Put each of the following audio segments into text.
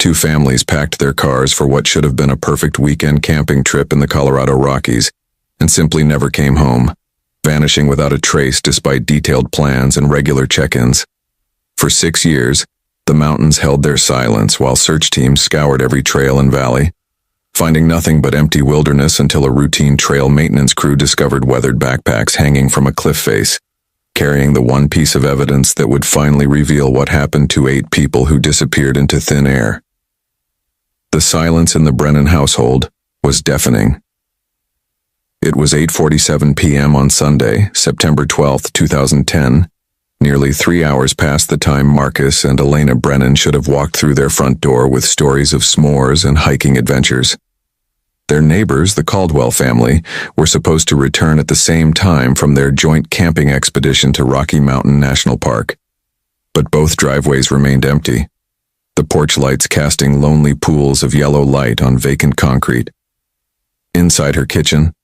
Two families packed their cars for what should have been a perfect weekend camping trip in the Colorado Rockies and simply never came home, vanishing without a trace despite detailed plans and regular check-ins. For 6 years, the mountains held their silence while search teams scoured every trail and valley, finding nothing but empty wilderness until a routine trail maintenance crew discovered weathered backpacks hanging from a cliff face, carrying the one piece of evidence that would finally reveal what happened to 8 people who disappeared into thin air. The silence in the Brennan household was deafening. It was 8:47 p.m. on Sunday, September 12, 2010, nearly 3 hours past the time Marcus and Elena Brennan should have walked through their front door with stories of s'mores and hiking adventures. Their neighbors, the Caldwell family, were supposed to return at the same time from their joint camping expedition to Rocky Mountain National Park. But both driveways remained empty, the porch lights casting lonely pools of yellow light on vacant concrete. Inside her kitchen,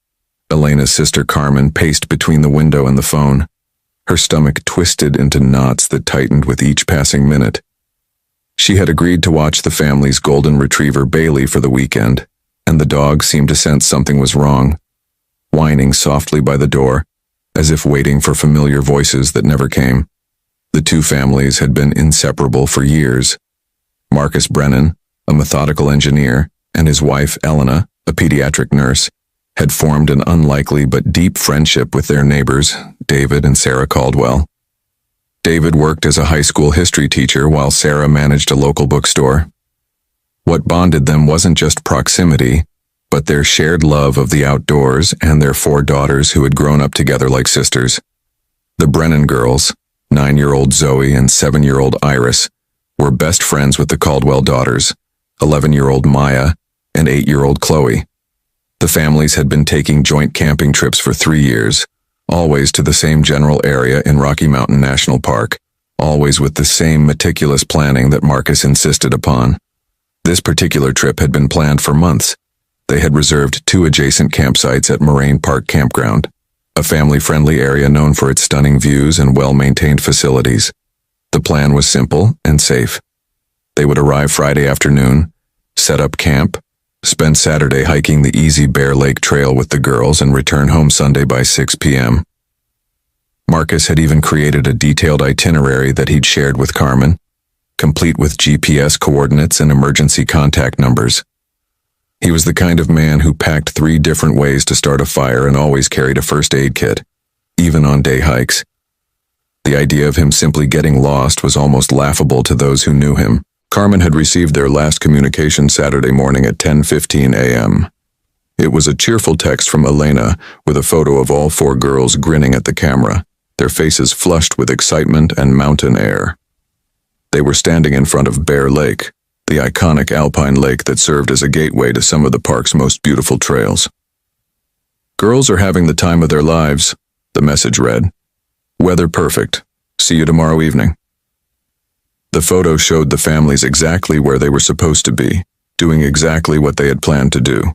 Elena's sister Carmen paced between the window and the phone, her stomach twisted into knots that tightened with each passing minute. She had agreed to watch the family's golden retriever Bailey for the weekend, and the dog seemed to sense something was wrong, whining softly by the door, as if waiting for familiar voices that never came. The two families had been inseparable for years. Marcus Brennan, a methodical engineer, and his wife Elena, a pediatric nurse, had formed an unlikely but deep friendship with their neighbors, David and Sarah Caldwell. David worked as a high school history teacher while Sarah managed a local bookstore. What bonded them wasn't just proximity, but their shared love of the outdoors and their 4 daughters who had grown up together like sisters. The Brennan girls, 9-year-old Zoe and 7-year-old Iris, were best friends with the Caldwell daughters, 11-year-old Maya and 8-year-old Chloe. The families had been taking joint camping trips for 3 years, always to the same general area in Rocky Mountain National Park, always with the same meticulous planning that Marcus insisted upon. This particular trip had been planned for months. They had reserved 2 adjacent campsites at Moraine Park Campground, a family-friendly area known for its stunning views and well-maintained facilities. The plan was simple and safe. They would arrive Friday afternoon, set up camp, spend Saturday hiking the easy Bear Lake Trail with the girls, and return home Sunday by 6 p.m. Marcus had even created a detailed itinerary that he'd shared with Carmen, complete with GPS coordinates and emergency contact numbers. He was the kind of man who packed 3 different ways to start a fire and always carried a first aid kit, even on day hikes. The idea of him simply getting lost was almost laughable to those who knew him. Carmen had received their last communication Saturday morning at 10:15 a.m. It was a cheerful text from Elena with a photo of all 4 girls grinning at the camera, their faces flushed with excitement and mountain air. They were standing in front of Bear Lake, the iconic alpine lake that served as a gateway to some of the park's most beautiful trails. "Girls are having the time of their lives," the message read. "Weather perfect. See you tomorrow evening." The photo showed the families exactly where they were supposed to be, doing exactly what they had planned to do.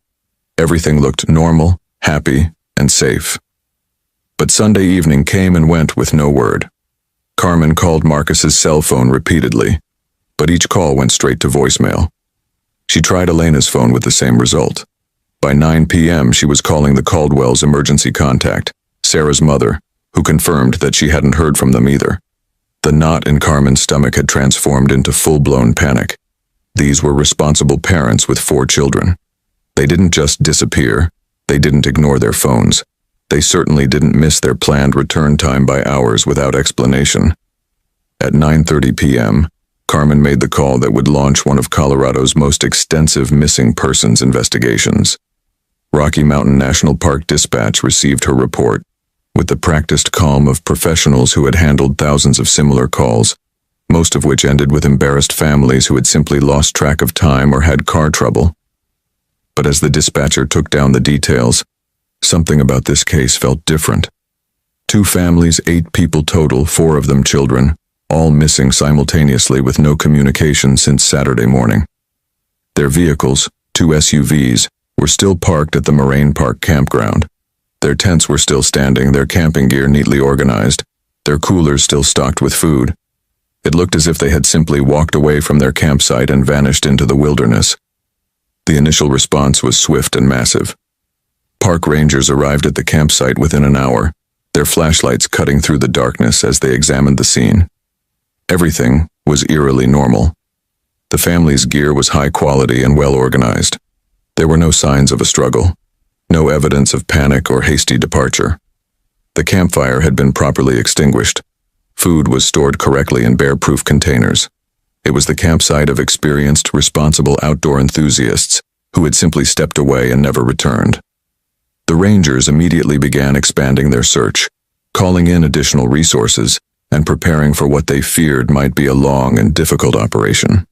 Everything looked normal, happy, and safe. But Sunday evening came and went with no word. Carmen called Marcus's cell phone repeatedly, but each call went straight to voicemail. She tried Elena's phone with the same result. By 9 p.m., she was calling the Caldwell's emergency contact, Sarah's mother, who confirmed that she hadn't heard from them either. The knot in Carmen's stomach had transformed into full-blown panic. These were responsible parents with 4 children. They didn't just disappear. They didn't ignore their phones. They certainly didn't miss their planned return time by hours without explanation. At 9:30 p.m., Carmen made the call that would launch one of Colorado's most extensive missing persons investigations. Rocky Mountain National Park Dispatch received her report, with the practiced calm of professionals who had handled thousands of similar calls, most of which ended with embarrassed families who had simply lost track of time or had car trouble. But as the dispatcher took down the details, something about this case felt different. 2 families, 8 people total, 4 of them children, all missing simultaneously with no communication since Saturday morning. Their vehicles, 2 SUVs, were still parked at the Moraine Park Campground. Their tents were still standing, their camping gear neatly organized, their coolers still stocked with food. It looked as if they had simply walked away from their campsite and vanished into the wilderness. The initial response was swift and massive. Park rangers arrived at the campsite within an hour, their flashlights cutting through the darkness as they examined the scene. Everything was eerily normal. The family's gear was high quality and well organized. There were no signs of a struggle, no evidence of panic or hasty departure. The campfire had been properly extinguished. Food was stored correctly in bear-proof containers. It was the campsite of experienced, responsible outdoor enthusiasts who had simply stepped away and never returned. The rangers immediately began expanding their search, calling in additional resources and preparing for what they feared might be a long and difficult operation.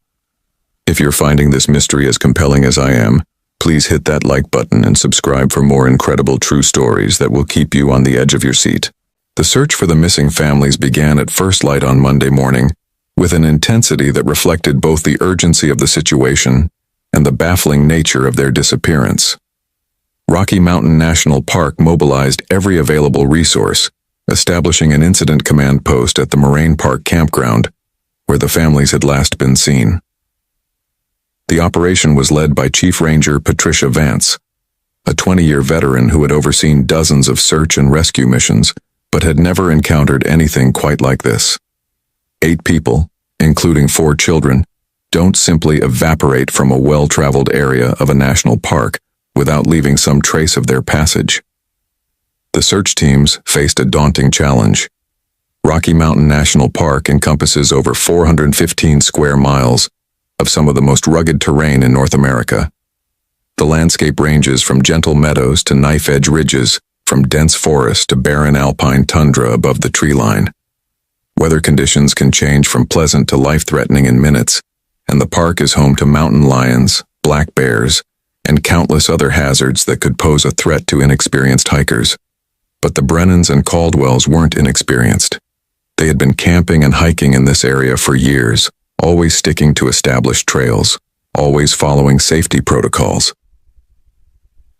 If you're finding this mystery as compelling as I am, please hit that like button and subscribe for more incredible true stories that will keep you on the edge of your seat. The search for the missing families began at first light on Monday morning, with an intensity that reflected both the urgency of the situation and the baffling nature of their disappearance. Rocky Mountain National Park mobilized every available resource, establishing an incident command post at the Moraine Park campground, where the families had last been seen. The operation was led by Chief Ranger Patricia Vance, a 20-year veteran who had overseen dozens of search and rescue missions, but had never encountered anything quite like this. 8 people, including 4 children, don't simply evaporate from a well-traveled area of a national park without leaving some trace of their passage. The search teams faced a daunting challenge. Rocky Mountain National Park encompasses over 415 square miles of some of the most rugged terrain in North America. The landscape ranges from gentle meadows to knife-edge ridges, from dense forest to barren alpine tundra above the tree line. Weather conditions can change from pleasant to life-threatening in minutes, and the park is home to mountain lions, black bears, and countless other hazards that could pose a threat to inexperienced hikers. But the Brennans and Caldwells weren't inexperienced. They had been camping and hiking in this area for years, always sticking to established trails, always following safety protocols.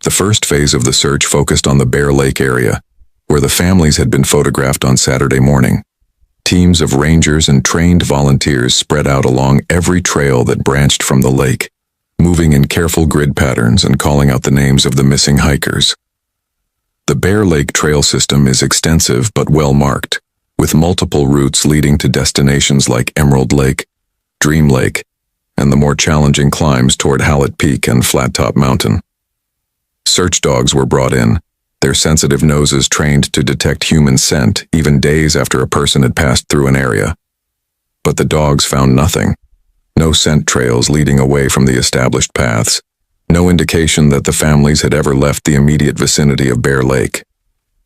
The first phase of the search focused on the Bear Lake area, where the families had been photographed on Saturday morning. Teams of rangers and trained volunteers spread out along every trail that branched from the lake, moving in careful grid patterns and calling out the names of the missing hikers. The Bear Lake trail system is extensive but well marked, with multiple routes leading to destinations like Emerald Lake, Dream Lake, and the more challenging climbs toward Hallett Peak and Flattop Mountain. Search dogs were brought in, their sensitive noses trained to detect human scent even days after a person had passed through an area. But the dogs found nothing. No scent trails leading away from the established paths, no indication that the families had ever left the immediate vicinity of Bear Lake.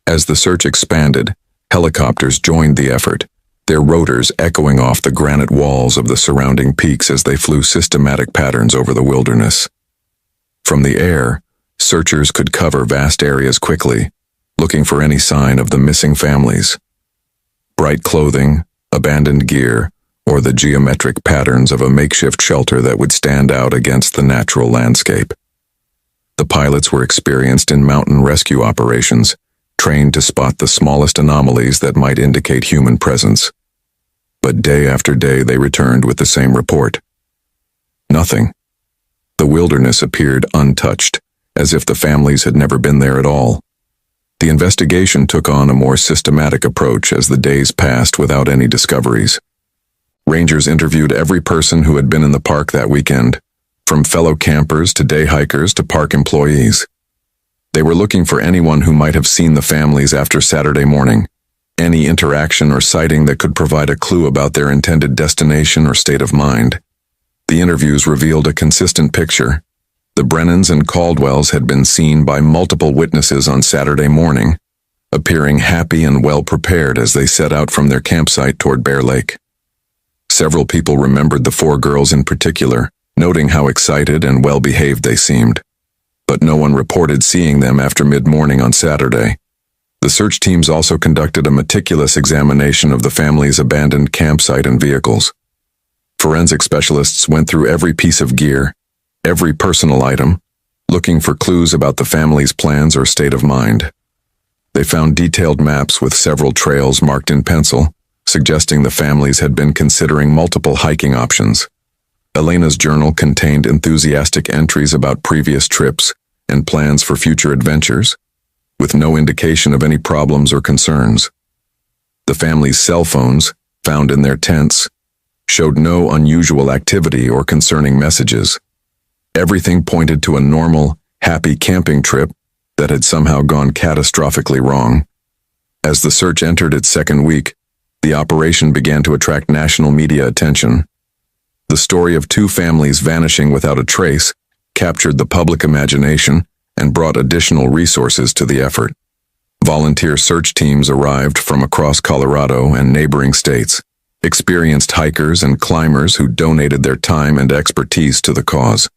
As the search expanded, helicopters joined the effort, their rotors echoing off the granite walls of the surrounding peaks as they flew systematic patterns over the wilderness. From the air, searchers could cover vast areas quickly, looking for any sign of the missing families. Bright clothing, abandoned gear, or the geometric patterns of a makeshift shelter that would stand out against the natural landscape. The pilots were experienced in mountain rescue operations, trained to spot the smallest anomalies that might indicate human presence. But day after day they returned with the same report. Nothing. The wilderness appeared untouched, as if the families had never been there at all. The investigation took on a more systematic approach as the days passed without any discoveries. Rangers interviewed every person who had been in the park that weekend, from fellow campers to day hikers to park employees. They were looking for anyone who might have seen the families after Saturday morning, any interaction or sighting that could provide a clue about their intended destination or state of mind. The interviews revealed a consistent picture. The Brennans and Caldwells had been seen by multiple witnesses on Saturday morning, appearing happy and well prepared as they set out from their campsite toward Bear Lake. Several people remembered the 4 girls in particular, noting how excited and well-behaved they seemed. But no one reported seeing them after mid-morning on Saturday. The search teams also conducted a meticulous examination of the family's abandoned campsite and vehicles. Forensic specialists went through every piece of gear, every personal item, looking for clues about the family's plans or state of mind. They found detailed maps with several trails marked in pencil, suggesting the families had been considering multiple hiking options. Elena's journal contained enthusiastic entries about previous trips and plans for future adventures, with no indication of any problems or concerns. The family's cell phones, found in their tents, showed no unusual activity or concerning messages. Everything pointed to a normal, happy camping trip that had somehow gone catastrophically wrong. As the search entered its second week, the operation began to attract national media attention. The story of two families vanishing without a trace captured the public imagination and brought additional resources to the effort. Volunteer search teams arrived from across Colorado and neighboring states, experienced hikers and climbers who donated their time and expertise to the cause.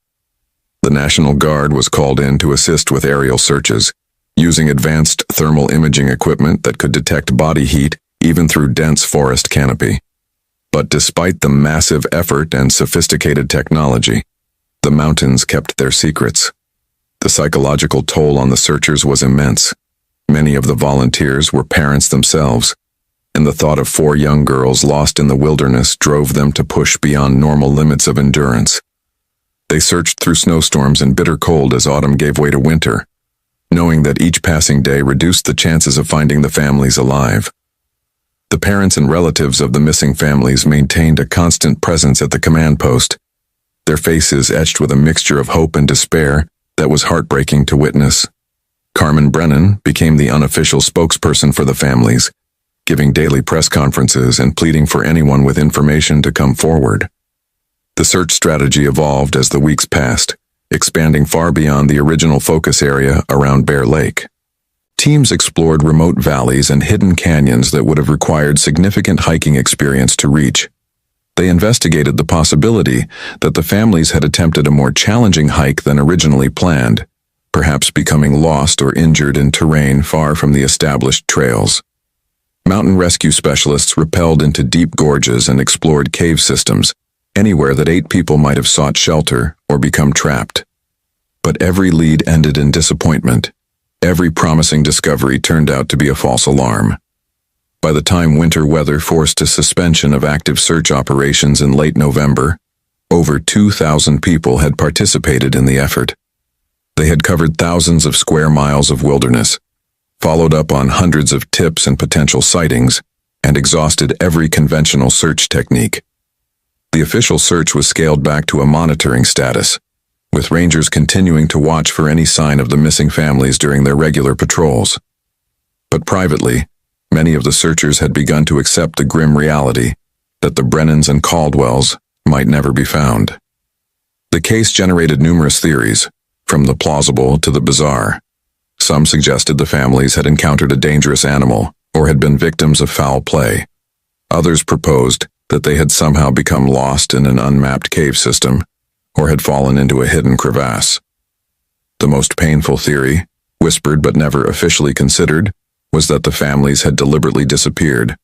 The National Guard was called in to assist with aerial searches, using advanced thermal imaging equipment that could detect body heat even through dense forest canopy. But despite the massive effort and sophisticated technology, the mountains kept their secrets. The psychological toll on the searchers was immense. Many of the volunteers were parents themselves, and the thought of 4 young girls lost in the wilderness drove them to push beyond normal limits of endurance. They searched through snowstorms and bitter cold as autumn gave way to winter, knowing that each passing day reduced the chances of finding the families alive. The parents and relatives of the missing families maintained a constant presence at the command post, their faces etched with a mixture of hope and despair that was heartbreaking to witness. Carmen Brennan became the unofficial spokesperson for the families, giving daily press conferences and pleading for anyone with information to come forward. The search strategy evolved as the weeks passed, expanding far beyond the original focus area around Bear Lake. Teams explored remote valleys and hidden canyons that would have required significant hiking experience to reach. They investigated the possibility that the families had attempted a more challenging hike than originally planned, perhaps becoming lost or injured in terrain far from the established trails. Mountain rescue specialists rappelled into deep gorges and explored cave systems, anywhere that 8 people might have sought shelter or become trapped. But every lead ended in disappointment. Every promising discovery turned out to be a false alarm. By the time winter weather forced a suspension of active search operations in late November, over 2,000 people had participated in the effort. They had covered thousands of square miles of wilderness, followed up on hundreds of tips and potential sightings, and exhausted every conventional search technique. The official search was scaled back to a monitoring status, with rangers continuing to watch for any sign of the missing families during their regular patrols. But privately, many of the searchers had begun to accept the grim reality that the Brennans and Caldwells might never be found. The case generated numerous theories, from the plausible to the bizarre. Some suggested the families had encountered a dangerous animal or had been victims of foul play. Others proposed that they had somehow become lost in an unmapped cave system or had fallen into a hidden crevasse. The most painful theory, whispered but never officially considered, was that the families had deliberately disappeared,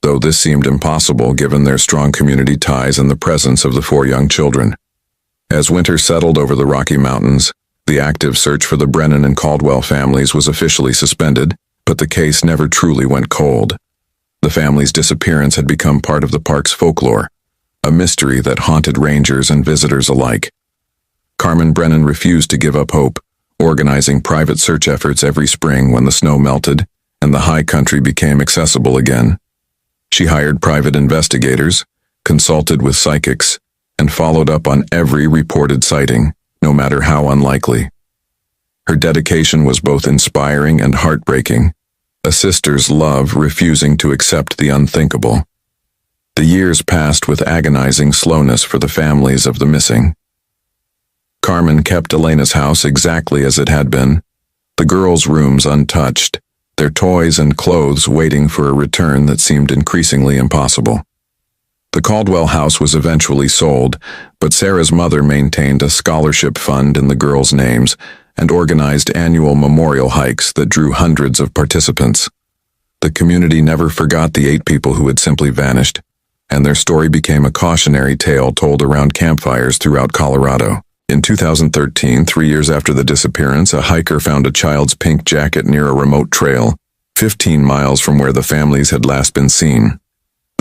though this seemed impossible given their strong community ties and the presence of the 4 young children. As winter settled over the Rocky Mountains, the active search for the Brennan and Caldwell families was officially suspended, but the case never truly went cold. The family's disappearance had become part of the park's folklore, a mystery that haunted rangers and visitors alike. Carmen Brennan refused to give up hope, organizing private search efforts every spring when the snow melted and the high country became accessible again. She hired private investigators, consulted with psychics, and followed up on every reported sighting, no matter how unlikely. Her dedication was both inspiring and heartbreaking, a sister's love refusing to accept the unthinkable. The years passed with agonizing slowness for the families of the missing. Carmen kept Elena's house exactly as it had been, the girls' rooms untouched, their toys and clothes waiting for a return that seemed increasingly impossible. The Caldwell house was eventually sold, but Sarah's mother maintained a scholarship fund in the girls' names and organized annual memorial hikes that drew hundreds of participants. The community never forgot the 8 people who had simply vanished, and their story became a cautionary tale told around campfires throughout Colorado. In 2013, 3 years after the disappearance, a hiker found a child's pink jacket near a remote trail, 15 miles from where the families had last been seen.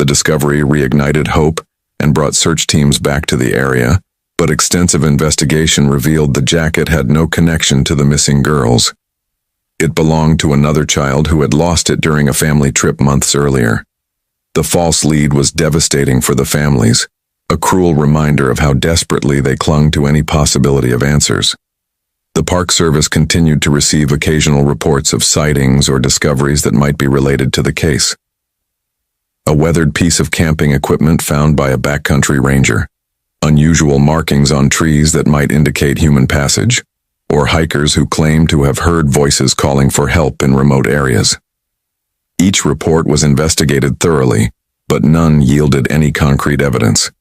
The discovery reignited hope and brought search teams back to the area, but extensive investigation revealed the jacket had no connection to the missing girls. It belonged to another child who had lost it during a family trip months earlier. The false lead was devastating for the families, a cruel reminder of how desperately they clung to any possibility of answers. The Park Service continued to receive occasional reports of sightings or discoveries that might be related to the case. A weathered piece of camping equipment found by a backcountry ranger, unusual markings on trees that might indicate human passage, or hikers who claimed to have heard voices calling for help in remote areas. Each report was investigated thoroughly, but none yielded any concrete evidence.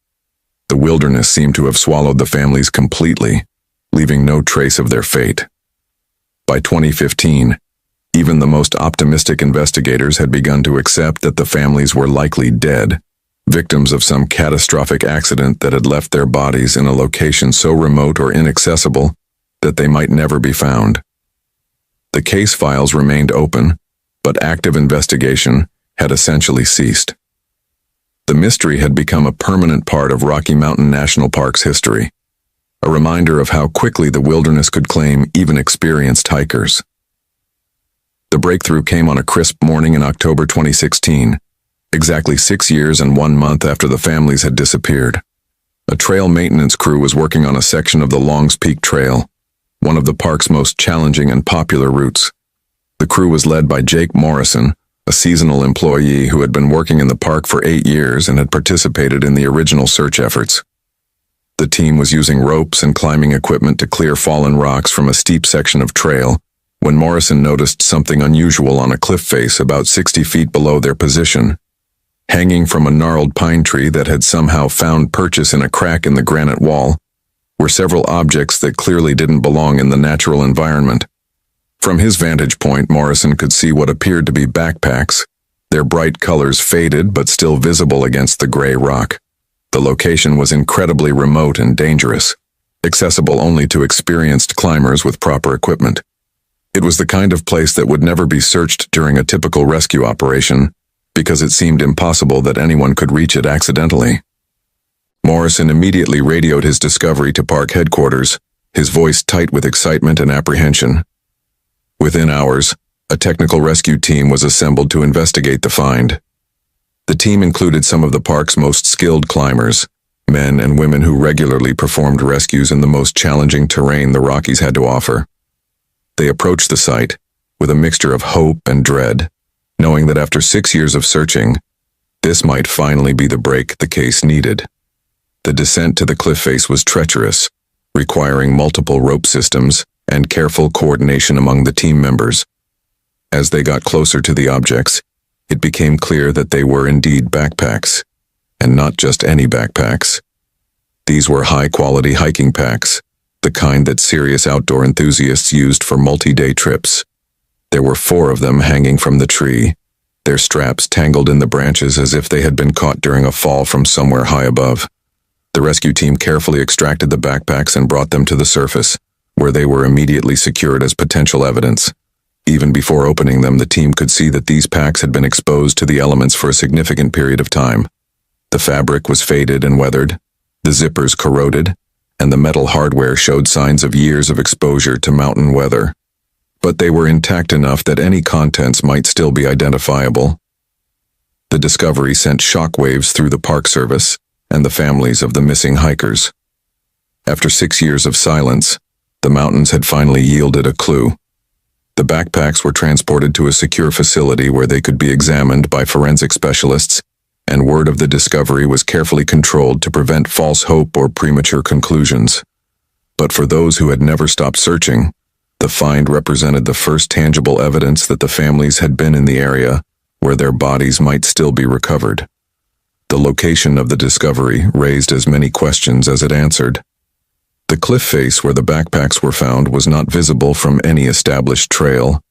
The wilderness seemed to have swallowed the families completely, leaving no trace of their fate. By 2015, even the most optimistic investigators had begun to accept that the families were likely dead, victims of some catastrophic accident that had left their bodies in a location so remote or inaccessible that they might never be found. The case files remained open, but active investigation had essentially ceased. The mystery had become a permanent part of Rocky Mountain National Park's history, a reminder of how quickly the wilderness could claim even experienced hikers. The breakthrough came on a crisp morning in October 2016, exactly 6 years and 1 month after the families had disappeared. A trail maintenance crew was working on a section of the Longs Peak Trail, one of the park's most challenging and popular routes. The crew was led by Jake Morrison, a seasonal employee who had been working in the park for 8 years and had participated in the original search efforts. The team was using ropes and climbing equipment to clear fallen rocks from a steep section of trail when Morrison noticed something unusual on a cliff face about 60 feet below their position. Hanging from a gnarled pine tree that had somehow found purchase in a crack in the granite wall were several objects that clearly didn't belong in the natural environment. From his vantage point, Morrison could see what appeared to be backpacks, their bright colors faded but still visible against the gray rock. The location was incredibly remote and dangerous, accessible only to experienced climbers with proper equipment. It was the kind of place that would never be searched during a typical rescue operation because it seemed impossible that anyone could reach it accidentally. Morrison immediately radioed his discovery to park headquarters, his voice tight with excitement and apprehension. Within hours, a technical rescue team was assembled to investigate the find. The team included some of the park's most skilled climbers, men and women who regularly performed rescues in the most challenging terrain the Rockies had to offer. They approached the site with a mixture of hope and dread, knowing that after 6 years of searching, this might finally be the break the case needed. The descent to the cliff face was treacherous, requiring multiple rope systems and careful coordination among the team members. As they got closer to the objects, it became clear that they were indeed backpacks, and not just any backpacks. These were high-quality hiking packs, the kind that serious outdoor enthusiasts used for multi-day trips. There were 4 of them hanging from the tree, their straps tangled in the branches as if they had been caught during a fall from somewhere high above. The rescue team carefully extracted the backpacks and brought them to the surface, where they were immediately secured as potential evidence. Even before opening them, the team could see that these packs had been exposed to the elements for a significant period of time. The fabric was faded and weathered, the zippers corroded, and the metal hardware showed signs of years of exposure to mountain weather. But they were intact enough that any contents might still be identifiable. The discovery sent shockwaves through the Park Service and the families of the missing hikers. After 6 years of silence, the mountains had finally yielded a clue. The backpacks were transported to a secure facility where they could be examined by forensic specialists, and word of the discovery was carefully controlled to prevent false hope or premature conclusions. But for those who had never stopped searching, the find represented the first tangible evidence that the families had been in the area where their bodies might still be recovered. The location of the discovery raised as many questions as it answered. The cliff face where the backpacks were found was not visible from any established trail,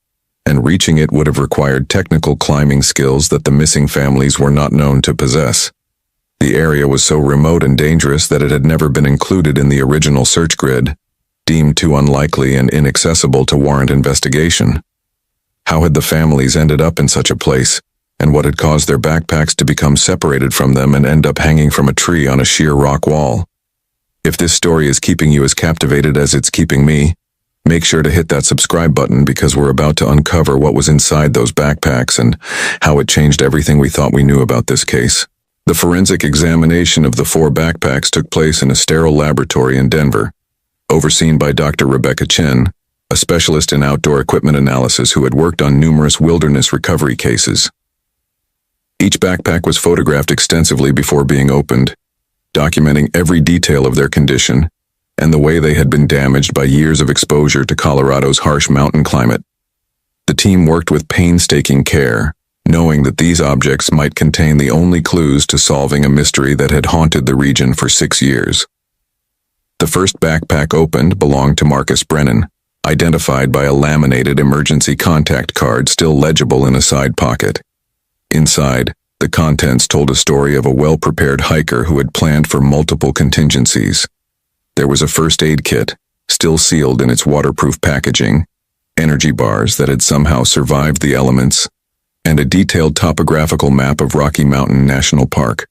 and reaching it would have required technical climbing skills that the missing families were not known to possess. The area was so remote and dangerous that it had never been included in the original search grid, deemed too unlikely and inaccessible to warrant investigation. How had the families ended up in such a place, and what had caused their backpacks to become separated from them and end up hanging from a tree on a sheer rock wall. If this story is keeping you as captivated as it's keeping me, make sure to hit that subscribe button because we're about to uncover what was inside those backpacks and how it changed everything we thought we knew about this case. The forensic examination of the 4 backpacks took place in a sterile laboratory in Denver, overseen by Dr. Rebecca Chen, a specialist in outdoor equipment analysis who had worked on numerous wilderness recovery cases. Each backpack was photographed extensively before being opened, documenting every detail of their condition and the way they had been damaged by years of exposure to Colorado's harsh mountain climate. The team worked with painstaking care, knowing that these objects might contain the only clues to solving a mystery that had haunted the region for 6 years. The first backpack opened belonged to Marcus Brennan, identified by a laminated emergency contact card still legible in a side pocket. Inside, the contents told a story of a well-prepared hiker who had planned for multiple contingencies. There was a first aid kit, still sealed in its waterproof packaging, energy bars that had somehow survived the elements, and a detailed topographical map of Rocky Mountain National Park.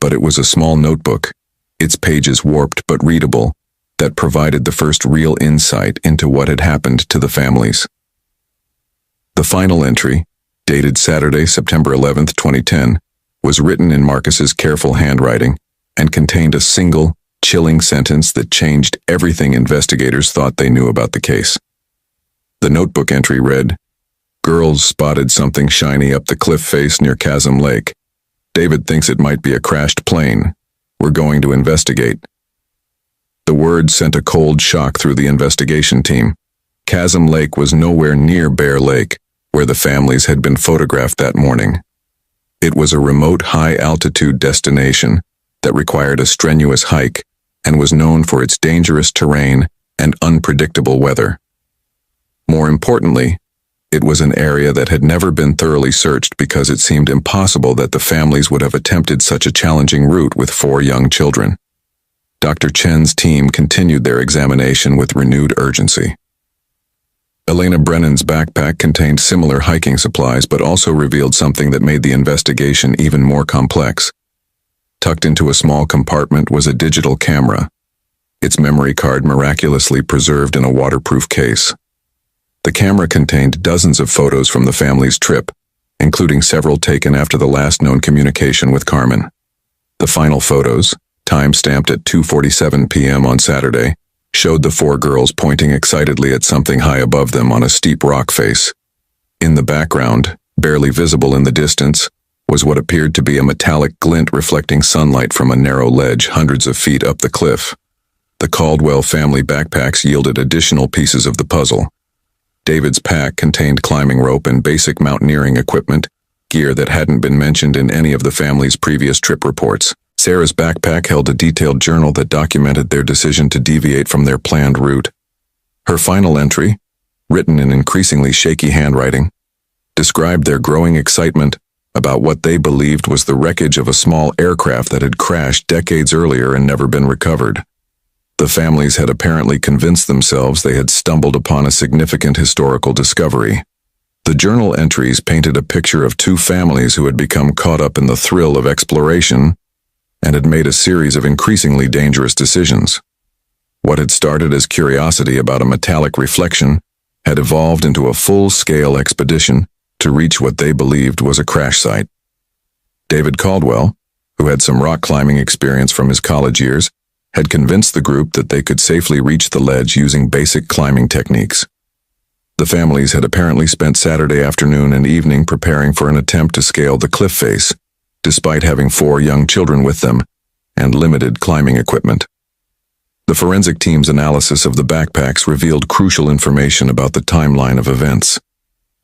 But it was a small notebook, its pages warped but readable, that provided the first real insight into what had happened to the families. The final entry, dated Saturday, September 11, 2010, was written in Marcus's careful handwriting and contained a single, chilling sentence that changed everything investigators thought they knew about the case. The notebook entry read, "Girls spotted something shiny up the cliff face near Chasm Lake. David thinks it might be a crashed plane. We're going to investigate." The words sent a cold shock through the investigation team. Chasm Lake was nowhere near Bear Lake, where the families had been photographed that morning. It was a remote high-altitude destination that required a strenuous hike and was known for its dangerous terrain and unpredictable weather. More importantly, it was an area that had never been thoroughly searched because it seemed impossible that the families would have attempted such a challenging route with 4 young children. Dr. Chen's team continued their examination with renewed urgency. Elena Brennan's backpack contained similar hiking supplies but also revealed something that made the investigation even more complex. Tucked into a small compartment was a digital camera, its memory card miraculously preserved in a waterproof case. The camera contained dozens of photos from the family's trip, including several taken after the last known communication with Carmen. The final photos, time-stamped at 2:47 p.m. on Saturday, showed the 4 girls pointing excitedly at something high above them on a steep rock face. In the background, barely visible in the distance, was what appeared to be a metallic glint reflecting sunlight from a narrow ledge hundreds of feet up the cliff. The Caldwell family backpacks yielded additional pieces of the puzzle. David's pack contained climbing rope and basic mountaineering equipment, gear that hadn't been mentioned in any of the family's previous trip reports. Sarah's backpack held a detailed journal that documented their decision to deviate from their planned route. Her final entry, written in increasingly shaky handwriting, described their growing excitement about what they believed was the wreckage of a small aircraft that had crashed decades earlier and never been recovered. The families had apparently convinced themselves they had stumbled upon a significant historical discovery. The journal entries painted a picture of 2 families who had become caught up in the thrill of exploration and had made a series of increasingly dangerous decisions. What had started as curiosity about a metallic reflection had evolved into a full-scale expedition to reach what they believed was a crash site. David Caldwell, who had some rock climbing experience from his college years, had convinced the group that they could safely reach the ledge using basic climbing techniques. The families had apparently spent Saturday afternoon and evening preparing for an attempt to scale the cliff face, despite having 4 young children with them and limited climbing equipment. The forensic team's analysis of the backpacks revealed crucial information about the timeline of events.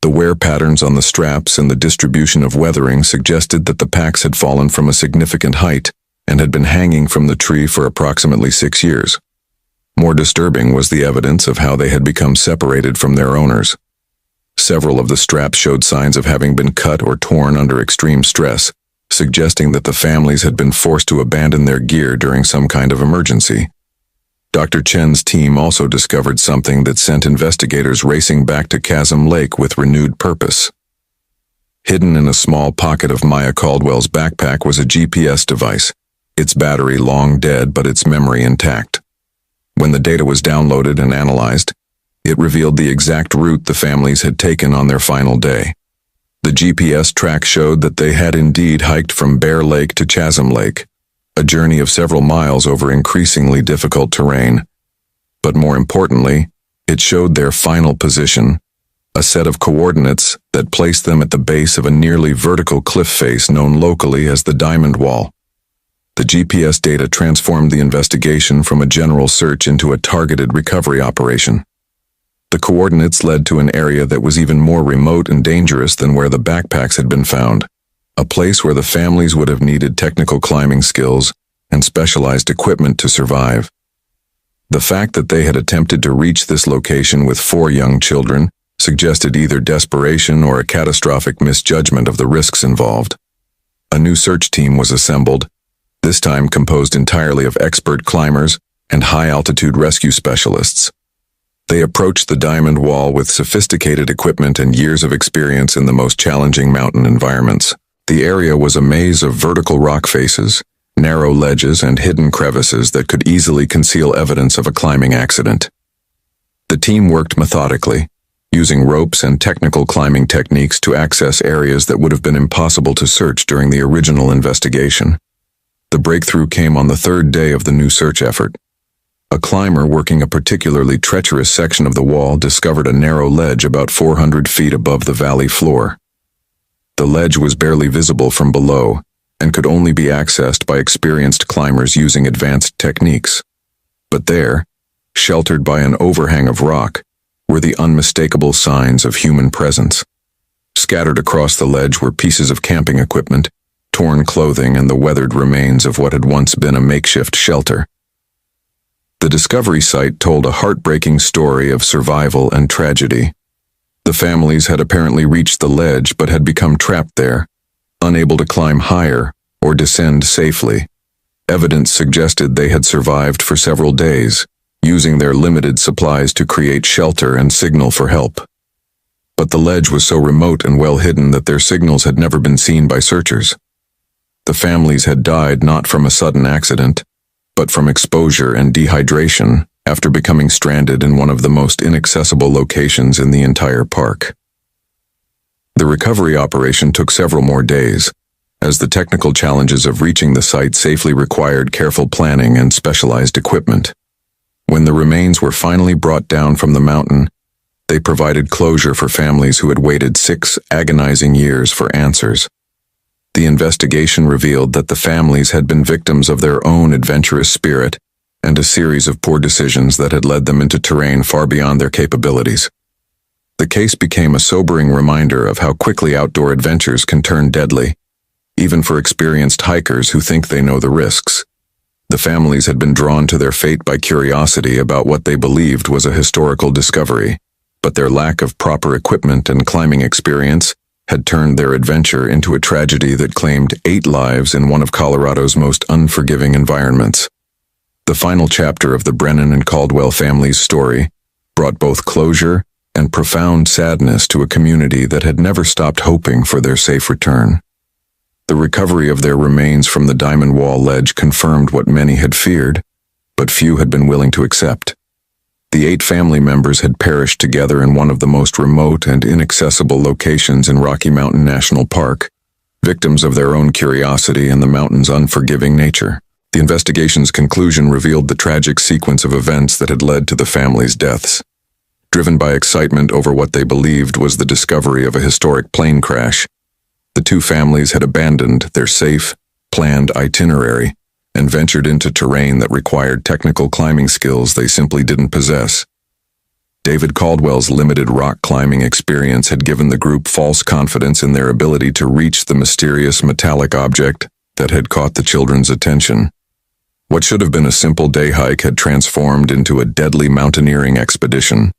The wear patterns on the straps and the distribution of weathering suggested that the packs had fallen from a significant height and had been hanging from the tree for approximately 6 years. More disturbing was the evidence of how they had become separated from their owners. Several of the straps showed signs of having been cut or torn under extreme stress, suggesting that the families had been forced to abandon their gear during some kind of emergency. Dr. Chen's team also discovered something that sent investigators racing back to Chasm Lake with renewed purpose. Hidden in a small pocket of Maya Caldwell's backpack was a GPS device, its battery long dead but its memory intact. When the data was downloaded and analyzed, it revealed the exact route the families had taken on their final day. The GPS track showed that they had indeed hiked from Bear Lake to Chasm Lake, a journey of several miles over increasingly difficult terrain. But more importantly, it showed their final position, a set of coordinates that placed them at the base of a nearly vertical cliff face known locally as the Diamond Wall. The GPS data transformed the investigation from a general search into a targeted recovery operation. The coordinates led to an area that was even more remote and dangerous than where the backpacks had been found, a place where the families would have needed technical climbing skills and specialized equipment to survive. The fact that they had attempted to reach this location with 4 young children suggested either desperation or a catastrophic misjudgment of the risks involved. A new search team was assembled, this time composed entirely of expert climbers and high-altitude rescue specialists. They approached the Diamond Wall with sophisticated equipment and years of experience in the most challenging mountain environments. The area was a maze of vertical rock faces, narrow ledges, and hidden crevices that could easily conceal evidence of a climbing accident. The team worked methodically, using ropes and technical climbing techniques to access areas that would have been impossible to search during the original investigation. The breakthrough came on the 3rd day of the new search effort. A climber working a particularly treacherous section of the wall discovered a narrow ledge about 400 feet above the valley floor. The ledge was barely visible from below and could only be accessed by experienced climbers using advanced techniques. But there, sheltered by an overhang of rock, were the unmistakable signs of human presence. Scattered across the ledge were pieces of camping equipment, torn clothing, and the weathered remains of what had once been a makeshift shelter. The discovery site told a heartbreaking story of survival and tragedy. The families had apparently reached the ledge but had become trapped there, unable to climb higher or descend safely. Evidence suggested they had survived for several days, using their limited supplies to create shelter and signal for help. But the ledge was so remote and well hidden that their signals had never been seen by searchers. The families had died not from a sudden accident, but from exposure and dehydration after becoming stranded in one of the most inaccessible locations in the entire park. The recovery operation took several more days, as the technical challenges of reaching the site safely required careful planning and specialized equipment. When the remains were finally brought down from the mountain, they provided closure for families who had waited 6 agonizing years for answers. The investigation revealed that the families had been victims of their own adventurous spirit and a series of poor decisions that had led them into terrain far beyond their capabilities. The case became a sobering reminder of how quickly outdoor adventures can turn deadly, even for experienced hikers who think they know the risks. The families had been drawn to their fate by curiosity about what they believed was a historical discovery, but their lack of proper equipment and climbing experience had turned their adventure into a tragedy that claimed 8 lives in one of Colorado's most unforgiving environments. The final chapter of the Brennan and Caldwell family's story brought both closure and profound sadness to a community that had never stopped hoping for their safe return. The recovery of their remains from the Diamond Wall ledge confirmed what many had feared, but few had been willing to accept. The 8 family members had perished together in one of the most remote and inaccessible locations in Rocky Mountain National Park, victims of their own curiosity and the mountain's unforgiving nature. The investigation's conclusion revealed the tragic sequence of events that had led to the families' deaths. Driven by excitement over what they believed was the discovery of a historic plane crash, the 2 families had abandoned their safe, planned itinerary and ventured into terrain that required technical climbing skills they simply didn't possess. David Caldwell's limited rock climbing experience had given the group false confidence in their ability to reach the mysterious metallic object that had caught the children's attention. What should have been a simple day hike had transformed into a deadly mountaineering expedition.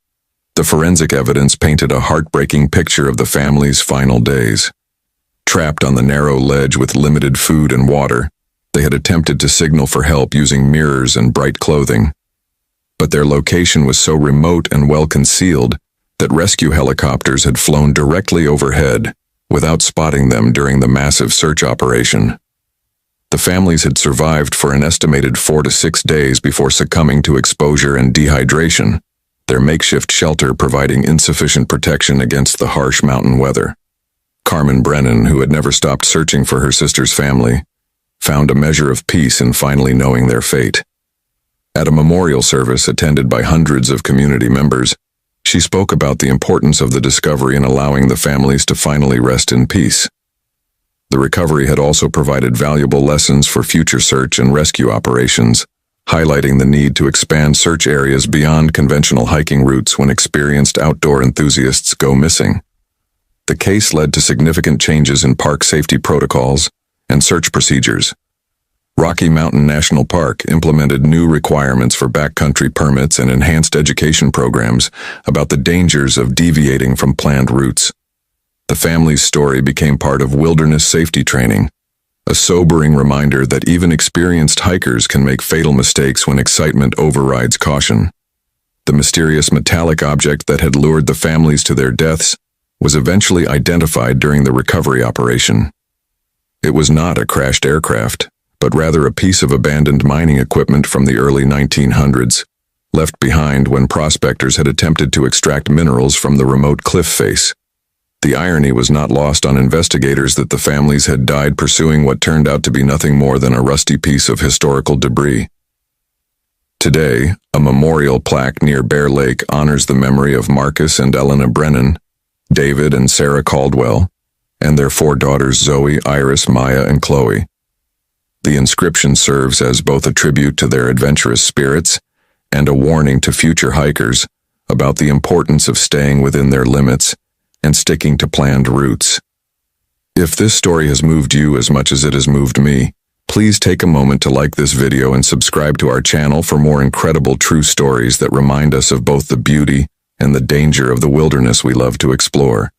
The forensic evidence painted a heartbreaking picture of the family's final days. Trapped on the narrow ledge with limited food and water, they had attempted to signal for help using mirrors and bright clothing. But their location was so remote and well concealed that rescue helicopters had flown directly overhead, without spotting them during the massive search operation. The families had survived for an estimated 4 to 6 days before succumbing to exposure and dehydration, their makeshift shelter providing insufficient protection against the harsh mountain weather. Carmen Brennan, who had never stopped searching for her sister's family, found a measure of peace in finally knowing their fate. At a memorial service attended by hundreds of community members, she spoke about the importance of the discovery in allowing the families to finally rest in peace. The recovery had also provided valuable lessons for future search and rescue operations, highlighting the need to expand search areas beyond conventional hiking routes when experienced outdoor enthusiasts go missing. The case led to significant changes in park safety protocols and search procedures. Rocky Mountain National Park implemented new requirements for backcountry permits and enhanced education programs about the dangers of deviating from planned routes. The family's story became part of wilderness safety training, a sobering reminder that even experienced hikers can make fatal mistakes when excitement overrides caution. The mysterious metallic object that had lured the families to their deaths was eventually identified during the recovery operation. It was not a crashed aircraft, but rather a piece of abandoned mining equipment from the early 1900s, left behind when prospectors had attempted to extract minerals from the remote cliff face. The irony was not lost on investigators that the families had died pursuing what turned out to be nothing more than a rusty piece of historical debris. Today, a memorial plaque near Bear Lake honors the memory of Marcus and Elena Brennan, David and Sarah Caldwell, and their 4 daughters Zoe, Iris, Maya, and Chloe. The inscription serves as both a tribute to their adventurous spirits and a warning to future hikers about the importance of staying within their limits and sticking to planned routes. If this story has moved you as much as it has moved me, please take a moment to like this video and subscribe to our channel for more incredible true stories that remind us of both the beauty and the danger of the wilderness we love to explore.